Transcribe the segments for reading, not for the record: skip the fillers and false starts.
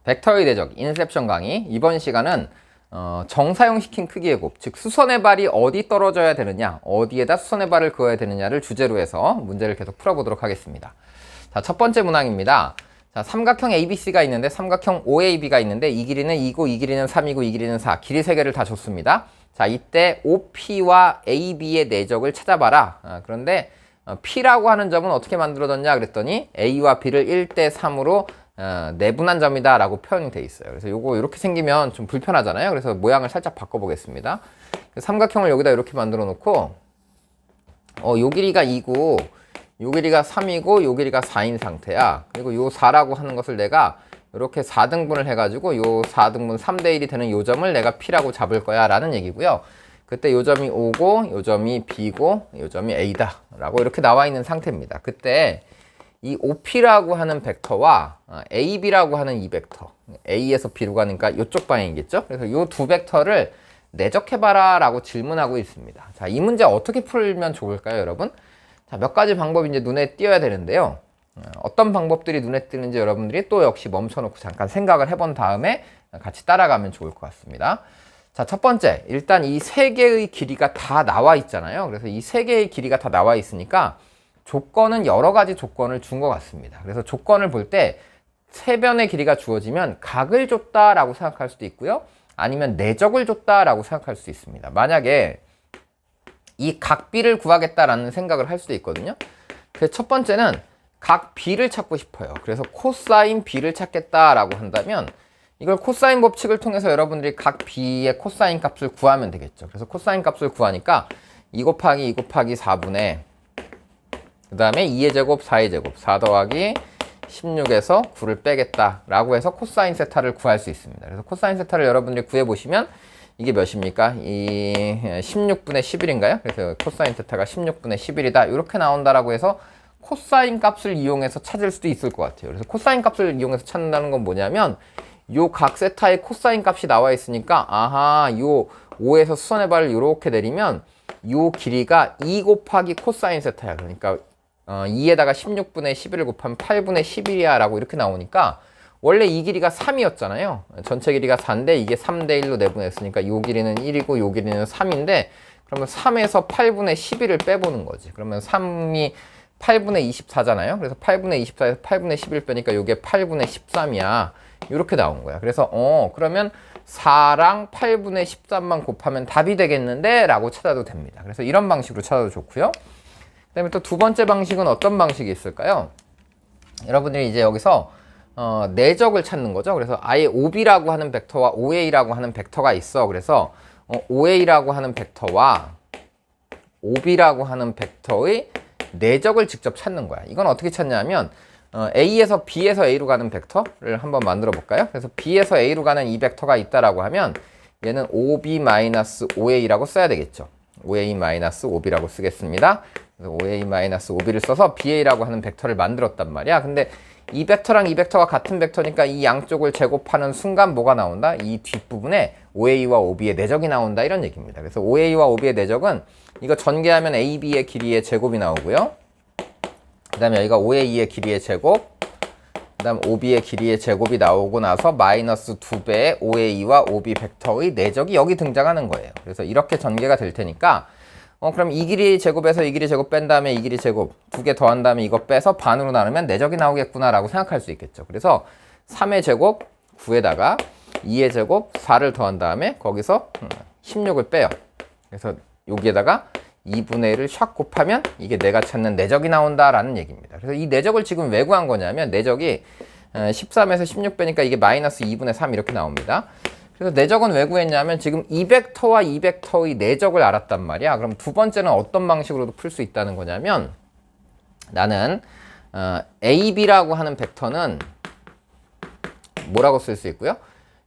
벡터의 대적, 인셉션 강의. 이번 시간은 정사형시킨 크기의 곱, 즉 수선의 발이 어디 떨어져야 되느냐, 어디에다 수선의 발을 그어야 되느냐를 주제로 해서 문제를 계속 풀어보도록 하겠습니다. 자, 첫 번째 문항입니다. 자, 삼각형 ABC가 있는데 삼각형 OAB가 있는데 이 길이는 2고 이 길이는 3이고 이 길이는 4, 길이 3개를 다 줬습니다. 자, 이때 OP와 AB의 내적을 찾아봐라. 그런데 P라고 하는 점은 어떻게 만들어졌냐 그랬더니 A와 B를 1대 3으로 내분한 점이다 라고 표현이 돼 있어요. 그래서 요거 이렇게 생기면 좀 불편하잖아요. 그래서 모양을 살짝 바꿔보겠습니다. 삼각형을 여기다 이렇게 만들어 놓고 요 길이가 2고 요 길이가 3이고 요 길이가 4인 상태야. 그리고 요 4라고 하는 것을 내가 이렇게 4등분을 해가지고 요 4등분 3대 1이 되는 요 점을 내가 P라고 잡을 거야 라는 얘기고요. 그때 요 점이 O고 요 점이 B고 요 점이 A다 라고 이렇게 나와 있는 상태입니다. 그때 이 OP라고 하는 벡터와 AB라고 하는 이 벡터, A에서 B로 가니까 이쪽 방향이겠죠? 그래서 이 두 벡터를 내적해봐라 라고 질문하고 있습니다. 자, 이 문제 어떻게 풀면 좋을까요, 여러분? 자, 몇 가지 방법이 이제 눈에 띄어야 되는데요. 어떤 방법들이 눈에 띄는지 여러분들이 또 역시 멈춰놓고 잠깐 생각을 해본 다음에 같이 따라가면 좋을 것 같습니다. 자, 첫 번째, 일단 이 세 개의 길이가 다 나와 있잖아요. 그래서 이 세 개의 길이가 다 나와 있으니까 조건은 여러 가지 조건을 준 것 같습니다. 그래서 조건을 볼 때 세 변의 길이가 주어지면 각을 줬다라고 생각할 수도 있고요. 아니면 내적을 줬다라고 생각할 수도 있습니다. 만약에 이 각 B를 구하겠다라는 생각을 할 수도 있거든요. 그래서 첫 번째는 각 B를 찾고 싶어요. 그래서 코사인 B를 찾겠다라고 한다면 이걸 코사인 법칙을 통해서 여러분들이 각 B의 코사인 값을 구하면 되겠죠. 그래서 코사인 값을 구하니까 2 곱하기 2 곱하기 4분의 그 다음에 2의 제곱, 4의 제곱, 4 더하기 16에서 9를 빼겠다 라고 해서 코사인 세타를 구할 수 있습니다. 그래서 코사인 세타를 여러분들이 구해보시면 이게 몇입니까? 이 16분의 11인가요? 그래서 코사인 세타가 16분의 11이다 이렇게 나온다라고 해서 코사인 값을 이용해서 찾을 수도 있을 것 같아요. 그래서 코사인 값을 이용해서 찾는다는 건 뭐냐면 요 각 세타의 코사인 값이 나와 있으니까 아하, 요 5에서 수선의 발을 이렇게 내리면 요 길이가 2 곱하기 코사인 세타야. 그러니까 2에다가 16분의 11을 곱하면 8분의 11이야 라고 이렇게 나오니까 원래 이 길이가 3이었잖아요. 전체 길이가 4인데 이게 3대 1로 내분했으니까 요 길이는 1이고 요 길이는 3인데 그러면 3에서 8분의 11을 빼보는 거지. 그러면 3이 8분의 24잖아요. 그래서 8분의 24에서 8분의 11 빼니까 요게 8분의 13이야. 이렇게 나온 거야. 그래서 그러면 4랑 8분의 13만 곱하면 답이 되겠는데 라고 찾아도 됩니다. 그래서 이런 방식으로 찾아도 좋고요. 그 다음에 또 두 번째 방식은 어떤 방식이 있을까요? 여러분들이 이제 여기서 내적을 찾는 거죠. 그래서 아예 OB라고 하는 벡터와 OA라고 하는 벡터가 있어. 그래서 OA라고 하는 벡터와 OB라고 하는 벡터의 내적을 직접 찾는 거야. 이건 어떻게 찾냐면 A에서 B에서 A로 가는 벡터를 한번 만들어 볼까요? 그래서 B에서 A로 가는 이 벡터가 있다라고 하면 얘는 OB-OA라고 써야 되겠죠. OA-OB라고 쓰겠습니다. 그래서 OA-OB를 써서 BA라고 하는 벡터를 만들었단 말이야. 근데 이 벡터랑 이 벡터가 같은 벡터니까 이 양쪽을 제곱하는 순간 뭐가 나온다? 이 뒷부분에 OA와 OB의 내적이 나온다 이런 얘기입니다. 그래서 OA와 OB의 내적은 이거 전개하면 AB의 길이의 제곱이 나오고요. 그 다음에 여기가 OA의 길이의 제곱, 그 다음 OB의 길이의 제곱이 나오고 나서 마이너스 2배의 OA와 OB 벡터의 내적이 여기 등장하는 거예요. 그래서 이렇게 전개가 될 테니까 그럼 이 길이 제곱에서 이 길이 제곱 뺀 다음에 이 길이 제곱 두 개 더한 다음에 이거 빼서 반으로 나누면 내적이 나오겠구나 라고 생각할 수 있겠죠. 그래서 3의 제곱 9에다가 2의 제곱 4를 더한 다음에 거기서 16을 빼요. 그래서 여기에다가 2분의 1을 샥 곱하면 이게 내가 찾는 내적이 나온다라는 얘기입니다. 그래서 이 내적을 지금 왜 구한 거냐면 내적이 13에서 16 빼니까 이게 마이너스 2분의 3 이렇게 나옵니다. 그래서 내적은 왜 구했냐면 지금 이 벡터와 이 벡터의 내적을 알았단 말이야. 그럼 두 번째는 어떤 방식으로도 풀 수 있다는 거냐면 나는 AB라고 하는 벡터는 뭐라고 쓸 수 있고요?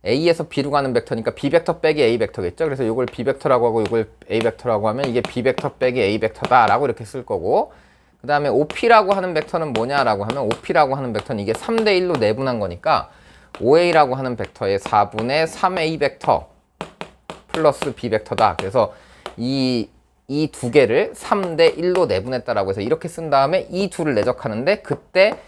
A에서 B로 가는 벡터니까 B 벡터 빼기 A 벡터겠죠. 그래서 이걸 B 벡터라고 하고 이걸 A 벡터라고 하면 이게 B 벡터 빼기 A 벡터다 라고 이렇게 쓸 거고 그 다음에 OP라고 하는 벡터는 뭐냐라고 하면 OP라고 하는 벡터는 이게 3대 1로 내분한 거니까 OA라고 하는 벡터의 4분의 3A 벡터 플러스 B 벡터다. 그래서 이 두 개를 3대 1로 내분했다라고 해서 이렇게 쓴 다음에 이 둘을 내적하는데 그때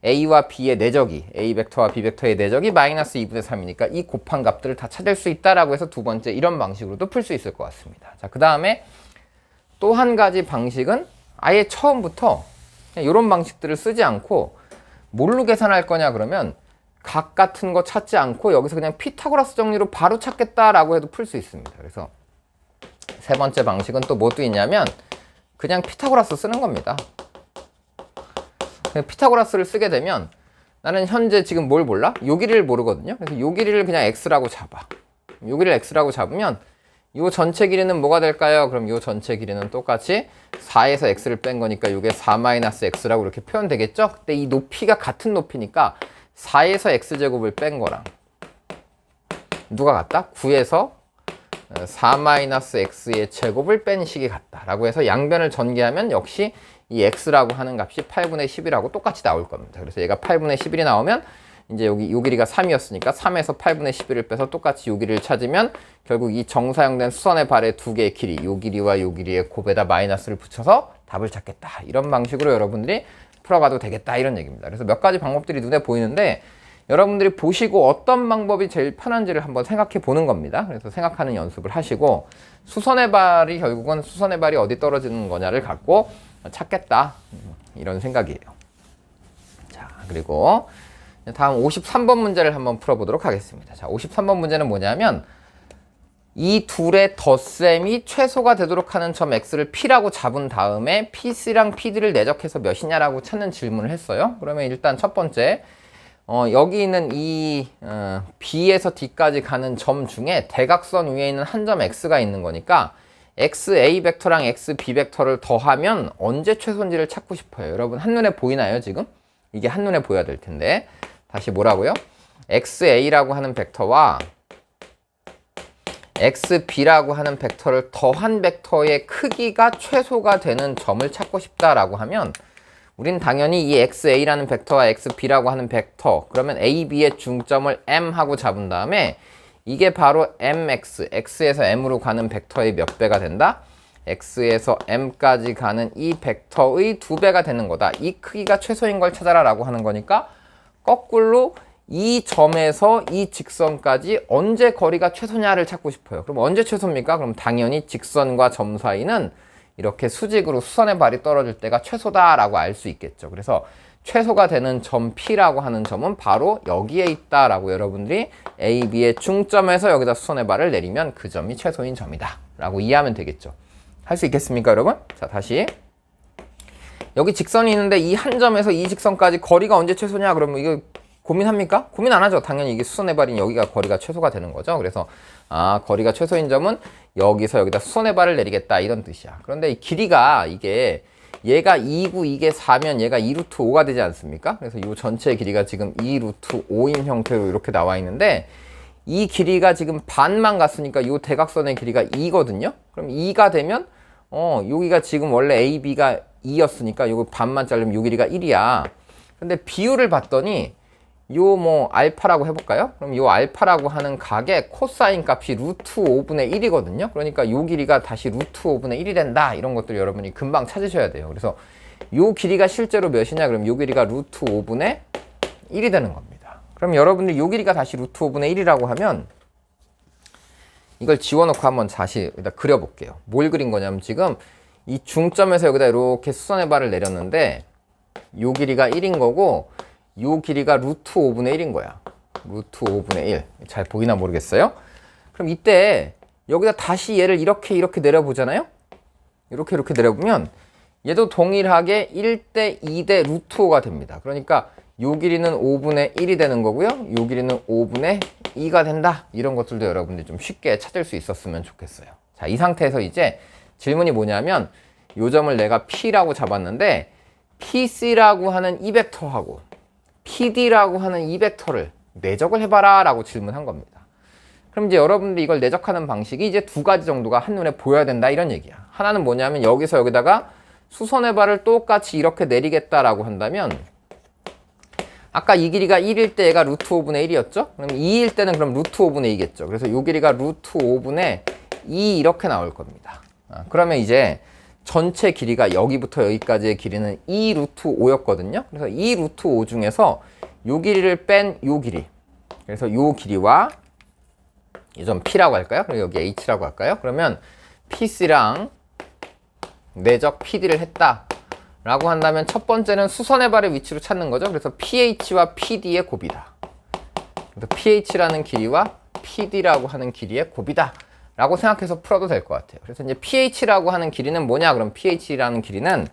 A와 B의 내적이, A 벡터와 B 벡터의 내적이 마이너스 2분의 3이니까 이 곱한 값들을 다 찾을 수 있다라고 해서 두 번째 이런 방식으로도 풀 수 있을 것 같습니다. 자, 그 다음에 또 한 가지 방식은 아예 처음부터 이런 방식들을 쓰지 않고 뭘로 계산할 거냐 그러면 각 같은 거 찾지 않고 여기서 그냥 피타고라스 정리로 바로 찾겠다라고 해도 풀 수 있습니다. 그래서 세 번째 방식은 또 뭐 또 있냐면 그냥 피타고라스 쓰는 겁니다. 피타고라스를 쓰게 되면 나는 현재 지금 뭘 몰라? 요 길이를 모르거든요. 그래서 요 길이를 그냥 x라고 잡아. 요 길이를 x라고 잡으면 요 전체 길이는 뭐가 될까요? 그럼 요 전체 길이는 똑같이 4에서 x를 뺀 거니까 요게 4-x라고 이렇게 표현되겠죠? 근데 이 높이가 같은 높이니까 4에서 x제곱을 뺀 거랑 누가 같다? 9에서 4-x의 제곱을 뺀 식이 같다라고 해서 양변을 전개하면 역시 이 x라고 하는 값이 8분의 10이라고 똑같이 나올 겁니다. 그래서 얘가 8분의 11이 나오면 이제 여기 요 길이가 3이었으니까 3에서 8분의 11을 빼서 똑같이 요 길이를 찾으면 결국 이 정사형된 수선의 발의 두 개의 길이, 요 길이와 요 길이의 곱에다 마이너스를 붙여서 답을 찾겠다. 이런 방식으로 여러분들이 풀어가도 되겠다 이런 얘기입니다. 그래서 몇 가지 방법들이 눈에 보이는데 여러분들이 보시고 어떤 방법이 제일 편한지를 한번 생각해 보는 겁니다. 그래서 생각하는 연습을 하시고 수선의 발이 결국은 수선의 발이 어디 떨어지는 거냐를 갖고 찾겠다 이런 생각이에요. 자, 그리고 다음 53번 문제를 한번 풀어보도록 하겠습니다. 자, 53번 문제는 뭐냐면 이 둘의 덧셈이 최소가 되도록 하는 점 x를 p라고 잡은 다음에 pc랑 pd를 내적해서 몇이냐라고 찾는 질문을 했어요. 그러면 일단 첫 번째 여기 있는 이 B에서 D까지 가는 점 중에 대각선 위에 있는 한 점 X가 있는 거니까 XA 벡터랑 XB 벡터를 더하면 언제 최소인지를 찾고 싶어요. 여러분 한눈에 보이나요 지금? 이게 한눈에 보여야 될 텐데 다시 뭐라고요? XA라고 하는 벡터와 XB라고 하는 벡터를 더한 벡터의 크기가 최소가 되는 점을 찾고 싶다라고 하면 우린 당연히 이 XA라는 벡터와 XB라고 하는 벡터 그러면 AB의 중점을 M 하고 잡은 다음에 이게 바로 MX, X에서 M으로 가는 벡터의 몇 배가 된다? X에서 M까지 가는 이 벡터의 2배가 되는 거다. 이 크기가 최소인 걸 찾아라 라고 하는 거니까 거꾸로 이 점에서 이 직선까지 언제 거리가 최소냐를 찾고 싶어요. 그럼 언제 최소입니까? 그럼 당연히 직선과 점 사이는 이렇게 수직으로 수선의 발이 떨어질 때가 최소다라고 알 수 있겠죠. 그래서 최소가 되는 점 P라고 하는 점은 바로 여기에 있다라고 여러분들이 A, B의 중점에서 여기다 수선의 발을 내리면 그 점이 최소인 점이다 라고 이해하면 되겠죠. 할 수 있겠습니까 여러분? 자, 다시 여기 직선이 있는데 이 한 점에서 이 직선까지 거리가 언제 최소냐 그러면 이거 고민합니까? 고민 안 하죠. 당연히 이게 수선의 발인 여기가 거리가 최소가 되는 거죠. 그래서 거리가 최소인 점은 여기서 여기다 수선의 발을 내리겠다 이런 뜻이야. 그런데 이 길이가 이게 얘가 2고 이게 4면 얘가 2루트 5가 되지 않습니까? 그래서 이 전체의 길이가 지금 2루트 5인 형태로 이렇게 나와 있는데 이 길이가 지금 반만 갔으니까 이 대각선의 길이가 2거든요. 그럼 2가 되면 여기가 지금 원래 AB가 2였으니까 요거 반만 자르면 요 길이가 1이야. 근데 비율을 봤더니 요 뭐 알파라고 해볼까요? 그럼 요 알파라고 하는 각의 코사인 값이 루트 5분의 1이거든요. 그러니까 요 길이가 다시 루트 5분의 1이 된다. 이런 것들 여러분이 금방 찾으셔야 돼요. 그래서 요 길이가 실제로 몇이냐? 그럼 요 길이가 루트 5분의 1이 되는 겁니다. 그럼 여러분들이 요 길이가 다시 루트 5분의 1이라고 하면 이걸 지워놓고 한번 다시 여기다 그려볼게요. 뭘 그린 거냐면 지금 이 중점에서 여기다 이렇게 수선의 발을 내렸는데 요 길이가 1인 거고 요 길이가 루트 5분의 1인 거야. 루트 5분의 1. 잘 보이나 모르겠어요? 그럼 이때 여기다 다시 얘를 이렇게 내려보잖아요? 이렇게 내려보면 얘도 동일하게 1대 2대 루트 5가 됩니다. 그러니까 요 길이는 5분의 1이 되는 거고요. 요 길이는 5분의 2가 된다. 이런 것들도 여러분들이 좀 쉽게 찾을 수 있었으면 좋겠어요. 자, 이 상태에서 이제 질문이 뭐냐면 요 점을 내가 P라고 잡았는데 PC라고 하는 이 벡터하고 PD라고 하는 이 벡터를 내적을 해봐라 라고 질문한 겁니다. 그럼 이제 여러분들이 이걸 내적하는 방식이 이제 두 가지 정도가 한눈에 보여야 된다 이런 얘기야. 하나는 뭐냐면 여기서 여기다가 수선의 발을 똑같이 이렇게 내리겠다라고 한다면 아까 이 길이가 1일 때 얘가 루트 5분의 1이었죠? 그럼 2일 때는 그럼 루트 5분의 2겠죠. 그래서 이 길이가 루트 5분의 2 이렇게 나올 겁니다. 그러면 이제 전체 길이가 여기부터 여기까지의 길이는 2 루트 5였거든요. 그래서 2 루트 5 중에서 요 길이를 뺀 요 길이, 그래서 요 길이와 이 점 P라고 할까요? 그리고 여기 H라고 할까요? 그러면 PC랑 내적 PD를 했다 라고 한다면 첫 번째는 수선의 발의 위치로 찾는 거죠. 그래서 PH와 PD의 곱이다. 그래서 PH라는 길이와 PD라고 하는 길이의 곱이다 라고 생각해서 풀어도 될 것 같아요. 그래서 이제 PH라고 하는 길이는 뭐냐? 그럼 PH라는 길이는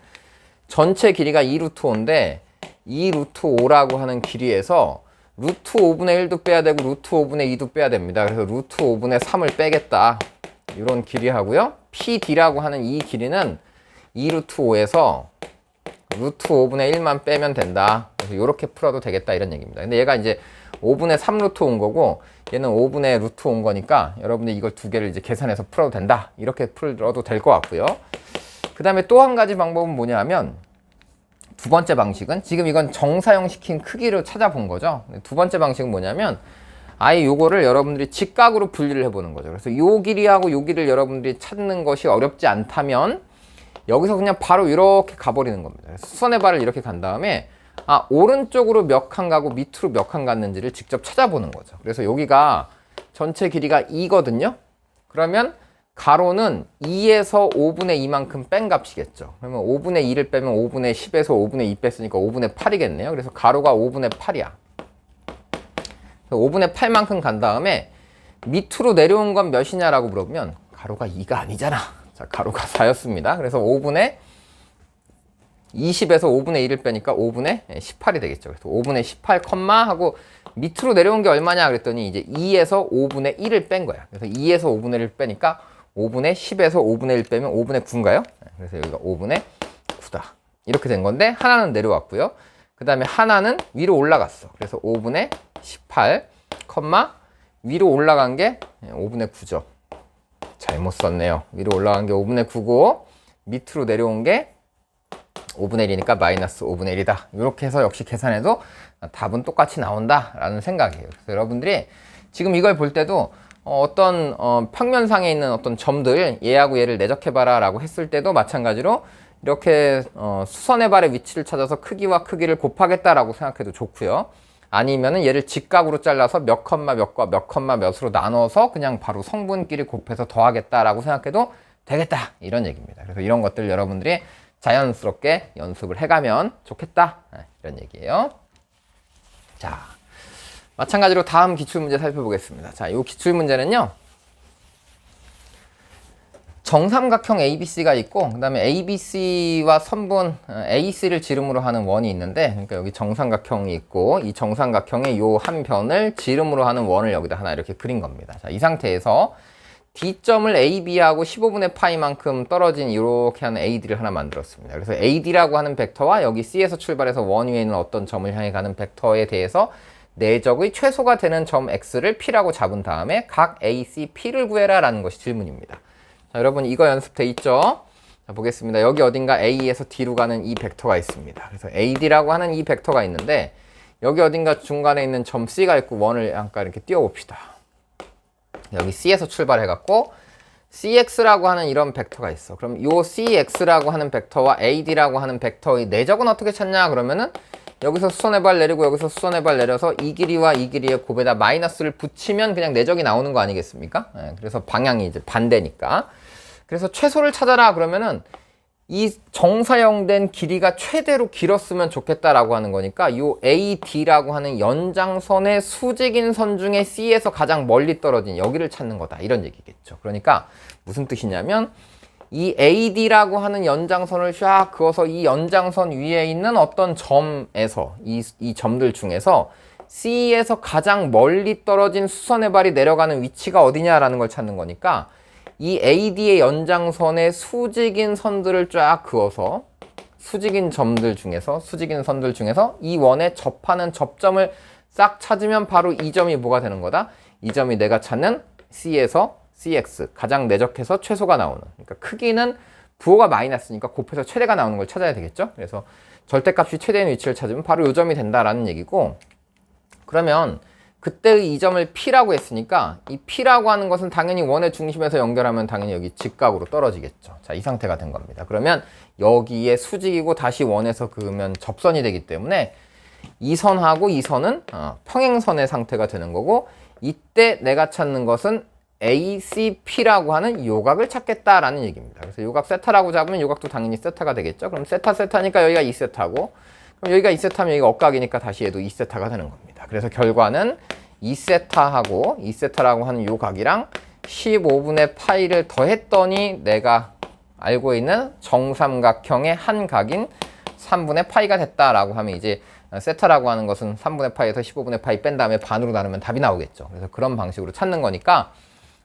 전체 길이가 2 루트 5인데 2 루트 5라고 하는 길이에서 루트 5분의 1도 빼야 되고 루트 5분의 2도 빼야 됩니다. 그래서 루트 5분의 3을 빼겠다. 이런 길이 하고요. PD라고 하는 이 길이는 2 루트 5에서 루트 5분의 1만 빼면 된다. 그래서 이렇게 풀어도 되겠다 이런 얘기입니다. 근데 얘가 이제 5분의 3 루트 온 거고 얘는 5분의 루트 온 거니까 여러분들 이걸 두 개를 이제 계산해서 풀어도 된다. 이렇게 풀어도 될 것 같고요. 그 다음에 또 한 가지 방법은 뭐냐 하면 두 번째 방식은 지금 이건 정사형시킨 크기로 찾아본 거죠. 두 번째 방식은 뭐냐면 아예 요거를 여러분들이 직각으로 분리를 해보는 거죠. 그래서 요 길이하고 요 길이를 여러분들이 찾는 것이 어렵지 않다면 여기서 그냥 바로 이렇게 가버리는 겁니다. 수선의 발을 이렇게 간 다음에 오른쪽으로 몇 칸 가고 밑으로 몇 칸 갔는지를 직접 찾아보는 거죠. 그래서 여기가 전체 길이가 2거든요. 그러면 가로는 2에서 5분의 2만큼 뺀 값이겠죠. 그러면 5분의 2를 빼면 5분의 10에서 5분의 2 뺐으니까 5분의 8이겠네요. 그래서 가로가 5분의 8이야. 5분의 8만큼 간 다음에 밑으로 내려온 건 몇이냐라고 물어보면 가로가 2가 아니잖아. 자, 가로가 4였습니다. 그래서 5분의 20에서 5분의 1을 빼니까 5분의 18이 되겠죠. 그래서 5분의 18, 하고 밑으로 내려온 게 얼마냐 그랬더니 이제 2에서 5분의 1을 뺀 거야. 그래서 2에서 5분의 1을 빼니까 5분의 10에서 5분의 1 빼면 5분의 9인가요? 그래서 여기가 5분의 9다. 이렇게 된 건데 하나는 내려왔고요. 그 다음에 하나는 위로 올라갔어. 그래서 5분의 18, 위로 올라간 게 5분의 9죠. 잘못 썼네요. 위로 올라간 게 5분의 9고 밑으로 내려온 게 5분의 1이니까 마이너스 5분의 1이다. 이렇게 해서 역시 계산해도 답은 똑같이 나온다라는 생각이에요. 그래서 여러분들이 지금 이걸 볼 때도 어떤 평면상에 있는 어떤 점들 얘하고 얘를 내적해봐라 라고 했을 때도 마찬가지로 이렇게 수선의 발의 위치를 찾아서 크기와 크기를 곱하겠다라고 생각해도 좋고요. 아니면은 얘를 직각으로 잘라서 몇 컴마 몇과 몇 컴마 몇으로 나눠서 그냥 바로 성분끼리 곱해서 더하겠다라고 생각해도 되겠다 이런 얘기입니다. 그래서 이런 것들 여러분들이 자연스럽게 연습을 해가면 좋겠다 이런 얘기예요. 자, 마찬가지로 다음 기출문제 살펴보겠습니다. 자, 이 기출문제는요 정삼각형 ABC가 있고 그 다음에 ABC와 선분 AC를 지름으로 하는 원이 있는데, 그러니까 여기 정삼각형이 있고 이 정삼각형의 요 한 변을 지름으로 하는 원을 여기다 하나 이렇게 그린 겁니다. 자, 이 상태에서 D점을 AB하고 15분의 파이만큼 떨어진 이렇게 하는 AD를 하나 만들었습니다. 그래서 AD라고 하는 벡터와 여기 C에서 출발해서 원 위에 있는 어떤 점을 향해 가는 벡터에 대해서 내적의 최소가 되는 점 X를 P라고 잡은 다음에 각 AC P를 구해라 라는 것이 질문입니다. 자, 여러분 이거 연습돼 있죠? 자, 보겠습니다. 여기 어딘가 A에서 D로 가는 이 벡터가 있습니다. 그래서 AD라고 하는 이 벡터가 있는데 여기 어딘가 중간에 있는 점 C가 있고 원을 잠깐 이렇게 띄워봅시다. 여기 C에서 출발해갖고 CX라고 하는 이런 벡터가 있어. 그럼 요 CX라고 하는 벡터와 AD라고 하는 벡터의 내적은 어떻게 찾냐? 그러면은 여기서 수선의 발 내리고 여기서 수선의 발 내려서 이 길이와 이 길이의 곱에다 마이너스를 붙이면 그냥 내적이 나오는 거 아니겠습니까? 네, 그래서 방향이 이제 반대니까. 그래서 최소를 찾아라 그러면은 이 정사형된 길이가 최대로 길었으면 좋겠다라고 하는 거니까 요 AD라고 하는 연장선의 수직인 선 중에 C에서 가장 멀리 떨어진 여기를 찾는 거다 이런 얘기겠죠. 그러니까 무슨 뜻이냐면 이 AD라고 하는 연장선을 쫙 그어서 이 연장선 위에 있는 어떤 점에서 이 점들 중에서 C에서 가장 멀리 떨어진 수선의 발이 내려가는 위치가 어디냐라는 걸 찾는 거니까 이 AD의 연장선의 수직인 선들을 쫙 그어서 수직인 선들 중에서 이 원에 접하는 접점을 싹 찾으면 바로 이 점이 뭐가 되는 거다? 이 점이 내가 찾는 C에서 CX, 가장 내적해서 최소가 나오는, 그러니까 크기는 부호가 마이너스니까 곱해서 최대가 나오는 걸 찾아야 되겠죠? 그래서 절대값이 최대인 위치를 찾으면 바로 이 점이 된다라는 얘기고, 그러면 그때의 이 점을 P라고 했으니까 이 P라고 하는 것은 당연히 원의 중심에서 연결하면 당연히 여기 직각으로 떨어지겠죠. 자, 이 상태가 된 겁니다. 그러면 여기에 수직이고 다시 원에서 그으면 접선이 되기 때문에 이 선하고 이 선은 평행선의 상태가 되는 거고, 이때 내가 찾는 것은 ACP라고 하는 요각을 찾겠다라는 얘기입니다. 그래서 요각 세타라고 잡으면 요각도 당연히 세타가 되겠죠. 그럼 세타니까 여기가 2세타고, 그럼 여기가 2세타면 여기가 억각이니까 다시 얘도 2세타가 되는 겁니다. 그래서 결과는 2세타하고 2세타라고 하는 요각이랑 15분의 파이를 더했더니 내가 알고 있는 정삼각형의 한 각인 3분의 파이가 됐다라고 하면, 이제 세타라고 하는 것은 3분의 파이에서 15분의 파이 뺀 다음에 반으로 나누면 답이 나오겠죠. 그래서 그런 방식으로 찾는 거니까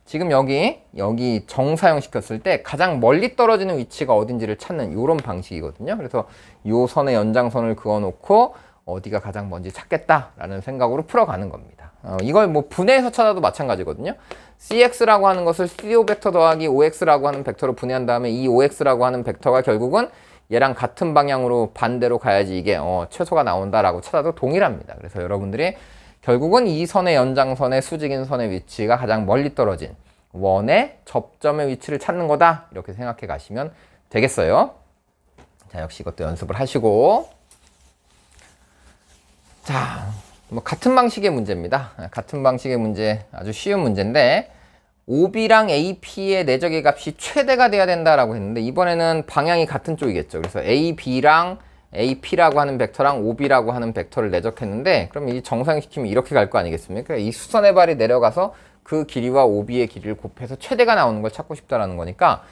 지금 여기 정사형 시켰을 때 가장 멀리 떨어지는 위치가 어딘지를 찾는 이런 방식이거든요. 그래서 요 선의 연장선을 그어놓고 어디가 가장 먼지 찾겠다라는 생각으로 풀어가는 겁니다. 이걸 뭐 분해해서 찾아도 마찬가지거든요. CX라고 하는 것을 CO 벡터 더하기 OX라고 하는 벡터로 분해한 다음에 이 OX라고 하는 벡터가 결국은 얘랑 같은 방향으로 반대로 가야지 이게 최소가 나온다라고 찾아도 동일합니다. 그래서 여러분들이 결국은 이 선의 연장선의 수직인 선의 위치가 가장 멀리 떨어진 원의 접점의 위치를 찾는 거다, 이렇게 생각해 가시면 되겠어요. 자, 역시 이것도 연습을 하시고, 자, 뭐 같은 방식의 문제입니다. 같은 방식의 문제, 아주 쉬운 문제인데 OB랑 AP의 내적의 값이 최대가 돼야 된다라고 했는데, 이번에는 방향이 같은 쪽이겠죠. 그래서 AB랑 AP라고 하는 벡터랑 OB라고 하는 벡터를 내적했는데, 그럼 이 정상시키면 이렇게 갈 거 아니겠습니까? 이 수선의 발이 내려가서 그 길이와 OB의 길이를 곱해서 최대가 나오는 걸 찾고 싶다라는 거니까,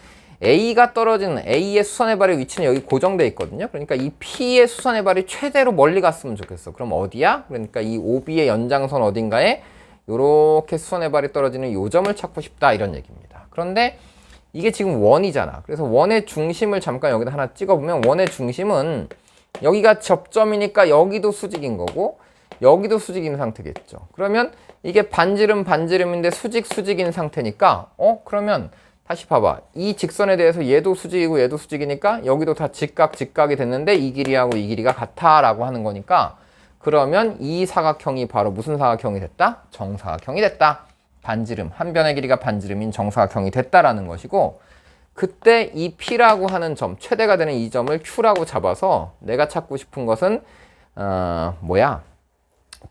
A가 떨어지는 A의 수선의 발의 위치는 여기 고정되어 있거든요. 그러니까 이 P의 수선의 발이 최대로 멀리 갔으면 좋겠어. 그럼 어디야? 그러니까 이 OB의 연장선 어딘가에 요렇게 수선의 발이 떨어지는 요 점을 찾고 싶다, 이런 얘기입니다. 그런데 이게 지금 원이잖아. 그래서 원의 중심을 잠깐 여기다 하나 찍어보면, 원의 중심은 여기가 접점이니까 여기도 수직인 거고 여기도 수직인 상태겠죠. 그러면 이게 반지름인데 수직인 상태니까 그러면 다시 봐봐. 이 직선에 대해서 얘도 수직이고 얘도 수직이니까 여기도 다 직각이 됐는데 이 길이하고 이 길이가 같아 라고 하는 거니까, 그러면 이 사각형이 바로 무슨 사각형이 됐다? 정사각형이 됐다. 반지름, 한 변의 길이가 반지름인 정사각형이 됐다라는 것이고, 그때 이 P라고 하는 점, 최대가 되는 이 점을 Q라고 잡아서 내가 찾고 싶은 것은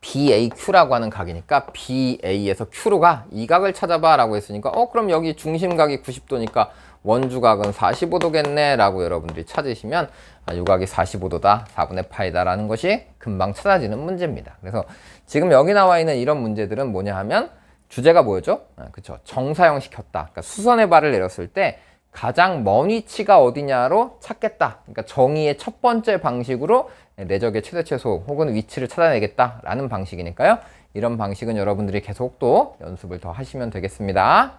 BAQ라고 하는 각이니까 BA에서 Q로 가, 이 각을 찾아봐 라고 했으니까 그럼 여기 중심각이 90도니까 원주각은 45도겠네 라고 여러분들이 찾으시면 이 각이 45도다, 4분의 파이다 라는 것이 금방 찾아지는 문제입니다. 그래서 지금 여기 나와 있는 이런 문제들은 뭐냐 하면 주제가 뭐였죠? 그쵸, 정사형 시켰다. 그러니까 수선의 발을 내렸을 때 가장 먼 위치가 어디냐로 찾겠다. 그러니까 정의의 첫 번째 방식으로 내적의 최대 최소 혹은 위치를 찾아내겠다라는 방식이니까요. 이런 방식은 여러분들이 계속 또 연습을 더 하시면 되겠습니다.